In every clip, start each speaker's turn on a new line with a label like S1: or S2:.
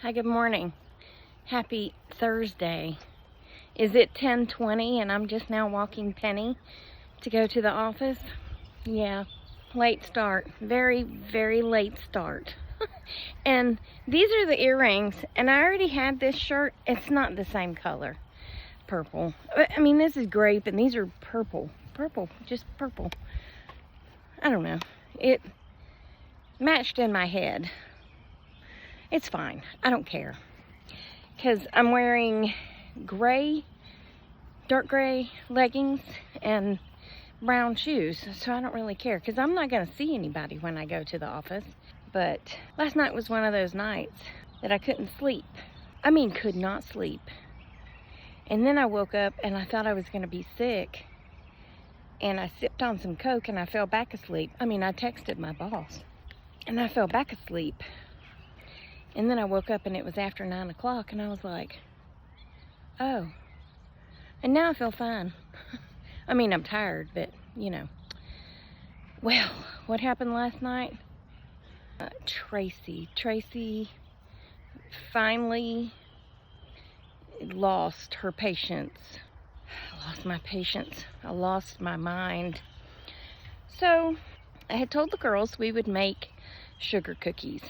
S1: Hi, good morning. Happy Thursday. Is it 10:20 and I'm just now walking Penny to go to the office? Yeah, late start. Very, very late start. And these are the earrings, and I already had this shirt. It's not the same color. Purple. I mean, this is grape and these are purple. Purple, just purple. I don't know. It matched in my head. It's fine. I don't care. Because I'm wearing gray, dark gray leggings and brown shoes. So I don't really care. Because I'm not going to see anybody when I go to the office. But last night was one of those nights that I couldn't sleep. I mean, could not sleep. And then I woke up and I thought I was going to be sick. And I sipped on some Coke and I fell back asleep. I mean, I texted my boss. And I fell back asleep. And then I woke up and it was after 9 o'clock and I was like, oh. And now I feel fine. I mean, I'm tired, but you know. Well, what happened last night? Tracy finally lost her patience. I lost my patience. I lost my mind. So I had told the girls we would make sugar cookies.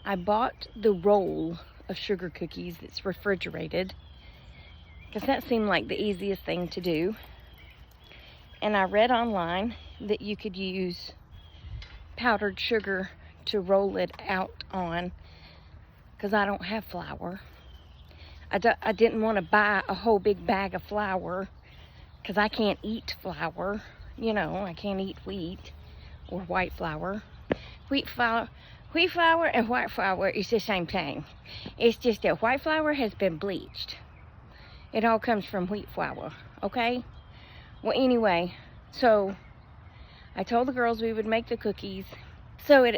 S1: I bought the roll of sugar cookies that's refrigerated because that seemed like the easiest thing to do. And I read online that you could use powdered sugar to roll it out on because I don't have flour. I didn't want to buy a whole big bag of flour because I can't eat flour. You know, I can't eat wheat or white flour. Wheat flour and white flour is the same thing. It's just that white flour has been bleached. It all comes from wheat flour, okay? Well, anyway, so I told the girls we would make the cookies. So at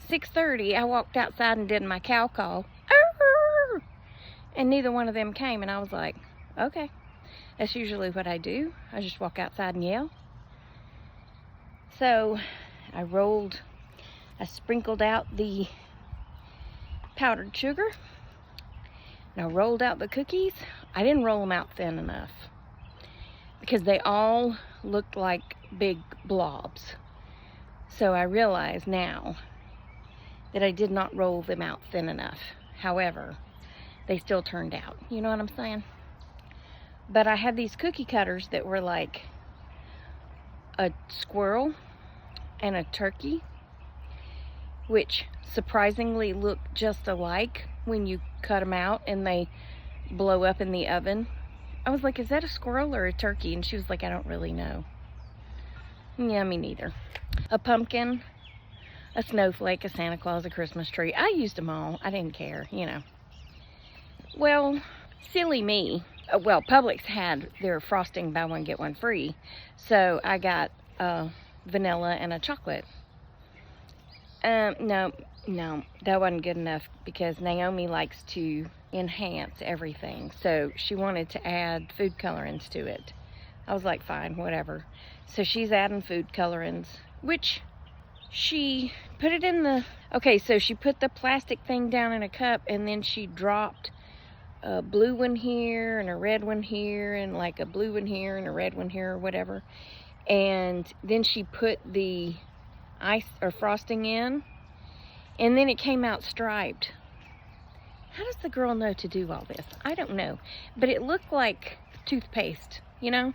S1: 6:30, I walked outside and did my cow call. And neither one of them came, and I was like, okay. That's usually what I do. I just walk outside and yell. So I sprinkled out the powdered sugar, and I rolled out the cookies. I didn't roll them out thin enough because they all looked like big blobs. So I realize now that I did not roll them out thin enough. However, they still turned out. You know what I'm saying? But I had these cookie cutters that were like a squirrel and a turkey, which surprisingly look just alike when you cut them out and they blow up in the oven. I was like, is that a squirrel or a turkey? And she was like, I don't really know. Yeah, me neither. A pumpkin, a snowflake, a Santa Claus, a Christmas tree. I used them all. I didn't care, you know. Well, silly me. Well, Publix had their frosting buy one, get one free. So I got vanilla and a chocolate. No, that wasn't good enough because Naomi likes to enhance everything. So she wanted to add food colorants to it. I was like, fine, whatever. So she's adding food colorants, which she put it in the... Okay, so she put the plastic thing down in a cup and then she dropped a blue one here and a red one here and like a blue one here and a red one here or whatever. And then she put the ice or frosting in, and then it came out striped. How does the girl know to do all this? I don't know, but it looked like toothpaste, you know?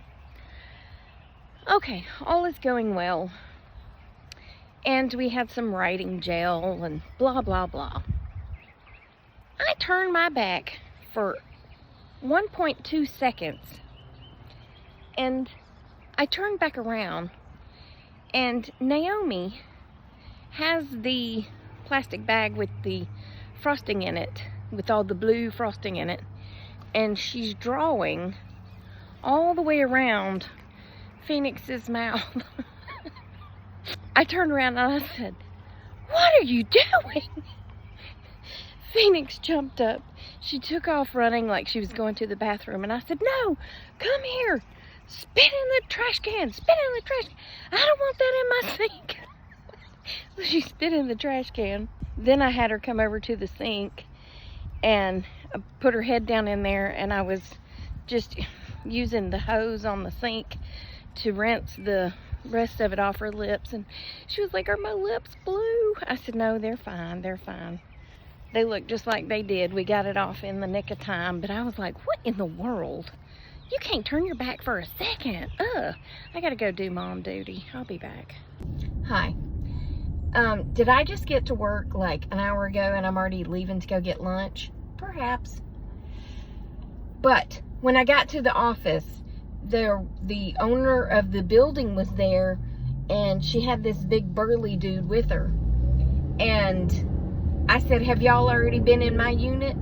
S1: Okay, all is going well. And we had some writing gel and blah, blah, blah. I turned my back for 1.2 seconds, and I turned back around, and Naomi has the plastic bag with the frosting in it, with all the blue frosting in it, and she's drawing all the way around Phoenix's mouth. I turned around and I said, "What are you doing?" Phoenix jumped up. She took off running like she was going to the bathroom, and I said, "No, come here. Spit in the trash can. Spit in the trash can. I don't want that in my sink." So she spit in the trash can. Then I had her come over to the sink and put her head down in there, and I was just using the hose on the sink to rinse the rest of it off her lips. And she was like, "Are my lips blue?" I said, "No, they're fine, they're fine. They look just like they did. We got it off in the nick of time." But I was like, what in the world? You can't turn your back for a second. I gotta go do mom duty. I'll be back. Hi. Did I just get to work like an hour ago and I'm already leaving to go get lunch? Perhaps. But when I got to the office, the owner of the building was there, and she had this big burly dude with her. And I said, "Have y'all already been in my unit?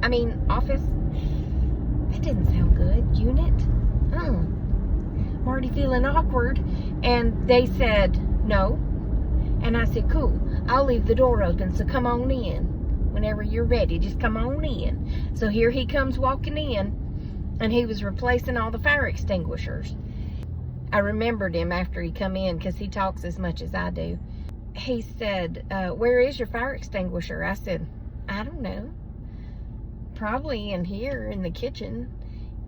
S1: I mean, office?" That didn't sound good. Unit? I'm already feeling awkward. And they said, "No." And I said, "Cool. I'll leave the door open, so come on in. Whenever you're ready, just come on in." So here he comes walking in, and he was replacing all the fire extinguishers. I remembered him after he come in because he talks as much as I do. He said, "Where is your fire extinguisher?" I said, "I don't know. Probably in here in the kitchen."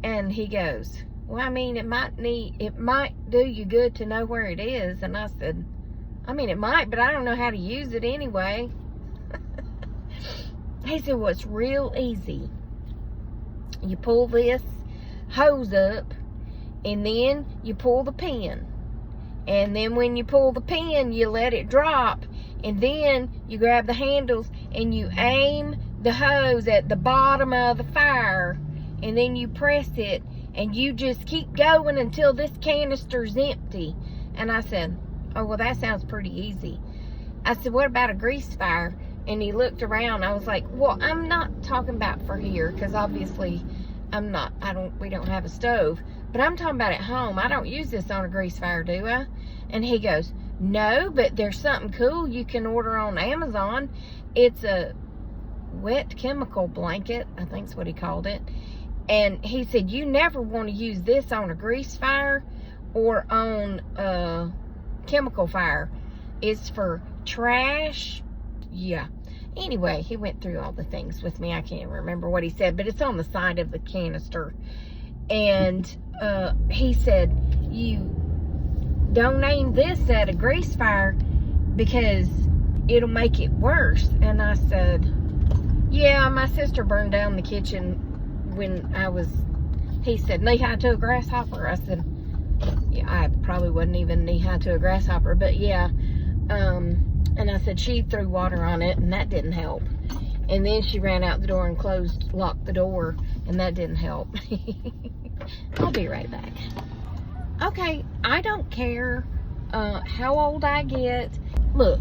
S1: And he goes, "Well, I mean, it might do you good to know where it is." And I said, "I mean, it might, but I don't know how to use it anyway." He said, "Well, it's real easy. You pull this hose up, and then you pull the pin. And then when you pull the pin, you let it drop, and then you grab the handles and you aim the hose at the bottom of the fire, and then you press it, and you just keep going until this canister's empty." And I said, "Oh, well, that sounds pretty easy." I said, "What about a grease fire?" And he looked around. I was like, "Well, I'm not talking about for here, because obviously we don't have a stove, but I'm talking about at home. I don't use this on a grease fire, do I?" And he goes, "No, but there's something cool you can order on Amazon. It's a wet chemical blanket," I think's what he called it. And he said, "You never want to use this on a grease fire or on a chemical fire. It's for trash." Yeah. Anyway, he went through all the things with me. I can't remember what he said, but it's on the side of the canister. And he said, "You don't aim this at a grease fire because it'll make it worse." And I said, "Yeah, my sister burned down the kitchen when he said, knee high to a grasshopper." I said, yeah, I probably wasn't even knee high to a grasshopper, but yeah. And I said, she threw water on it, and that didn't help. And then she ran out the door and locked the door, and that didn't help. I'll be right back. Okay, I don't care how old I get. Look,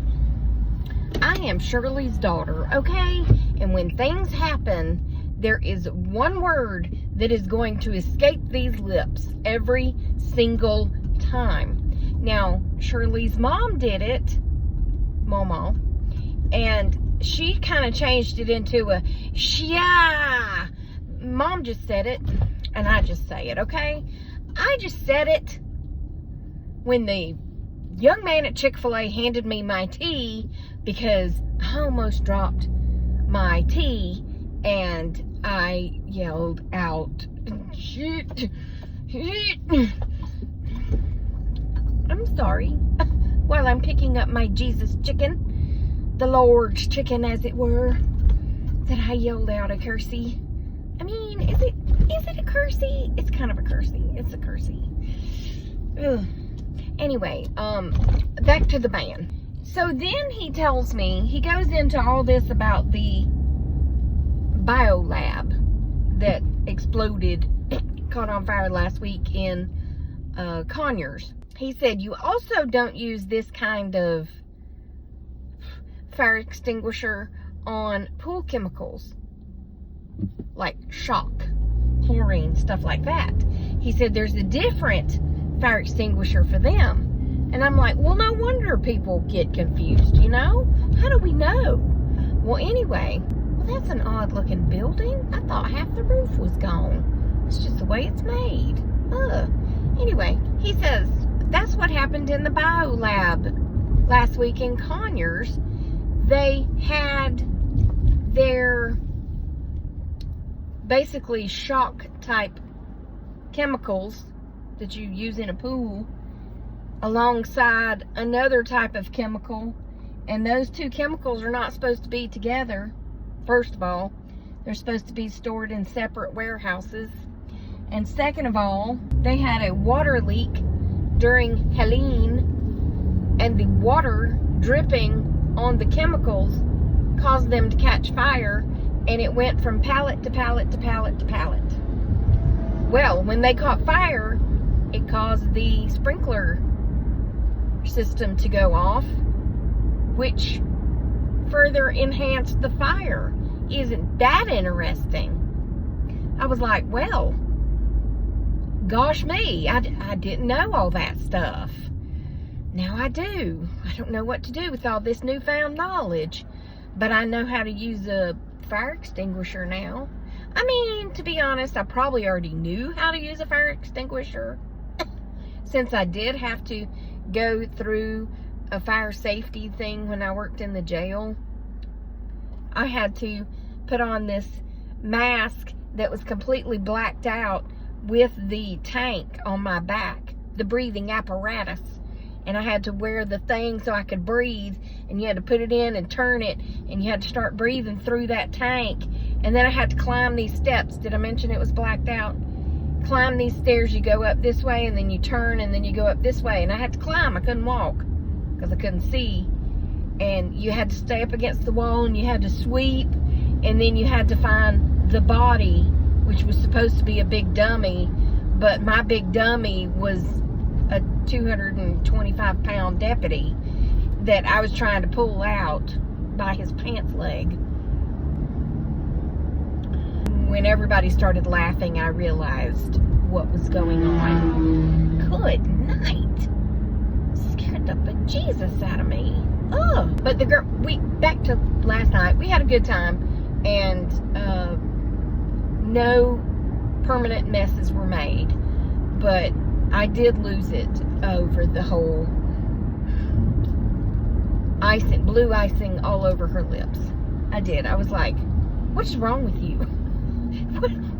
S1: I am Shirley's daughter, okay? And when things happen, there is one word that is going to escape these lips every single time. Now, Shirley's mom did it, Mama, and she kind of changed it into a "shia." Mom just said it, and I just say it, okay? I just said it when the young man at Chick-fil-A handed me my tea, because I almost dropped my tea, and I yelled out, "Shit, shit." I'm sorry. While I'm picking up my Jesus chicken, the Lord's chicken as it were, that I yelled out a cursey. I mean, is it a cursey? It's kind of a cursey. It's a cursey. Ugh. Anyway, back to the band. So then he tells me, he goes into all this about the biolab that exploded, caught on fire last week in Conyers. He said, you also don't use this kind of fire extinguisher on pool chemicals, like shock, chlorine, stuff like that. He said there's a different fire extinguisher for them. And I'm like, well, no wonder people get confused, you know? How do we know? Well, anyway, that's an odd looking building. I thought half the roof was gone. It's just the way it's made. Anyway, he says, that's what happened in the biolab last week in Conyers. they had their basically shock type chemicals that you use in a pool alongside another type of chemical, and those two chemicals are not supposed to be together. First of all, they're supposed to be stored in separate warehouses, and second of all, they had a water leak during Helene, and the water dripping on the chemicals caused them to catch fire, and it went from pallet to pallet to pallet to pallet. Well, when they caught fire, it caused the sprinkler system to go off, which further enhanced the fire. Isn't that interesting? I was like, well, gosh me, I didn't know all that stuff. Now I do. I don't know what to do with all this newfound knowledge, but I know how to use a fire extinguisher now. I mean, to be honest, I probably already knew how to use a fire extinguisher since I did have to go through a fire safety thing when I worked in the jail. I had to put on this mask that was completely blacked out with the tank on my back, the breathing apparatus, and I had to wear the thing so I could breathe, and you had to put it in and turn it, and you had to start breathing through that tank, and then I had to climb these steps. Did I mention it was blacked out? Climb these stairs, you go up this way, and then you turn, and then you go up this way, and I had to climb. I couldn't walk because I couldn't see, and you had to stay up against the wall, and you had to sweep, and then you had to find the body, which was supposed to be a big dummy, but my big dummy was a 225-pound deputy that I was trying to pull out by his pants leg. When everybody started laughing, I realized what was going on. Good night. Scared the bejesus out of me. Oh, but the girl, back to last night, we had a good time, and no permanent messes were made, but I did lose it over the whole icing, blue icing all over her lips. I did. I was like, what's wrong with you?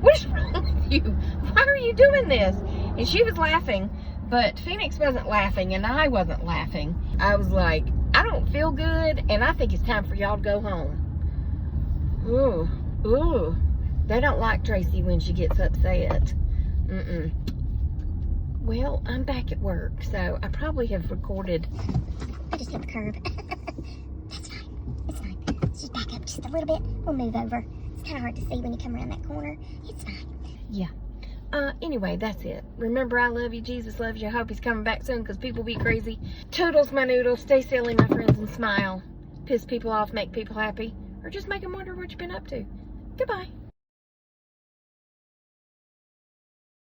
S1: What's wrong with you? Why are you doing this? And she was laughing, but Phoenix wasn't laughing, and I wasn't laughing. I was like, I don't feel good, and I think it's time for y'all to go home. Ooh. They don't like Tracy when she gets upset. Well, I'm back at work, so I probably have recorded.
S2: I just hit the curb. That's fine. It's fine. Let's just back up just a little bit. We'll move over. It's kind of hard to see when you come around that corner. It's fine.
S1: Yeah. Anyway, that's it. Remember, I love you. Jesus loves you. I hope he's coming back soon because people be crazy. Toodles, my noodles. Stay silly, my friends, and smile. Piss people off, make people happy, or just make them wonder what you've been up to. Goodbye.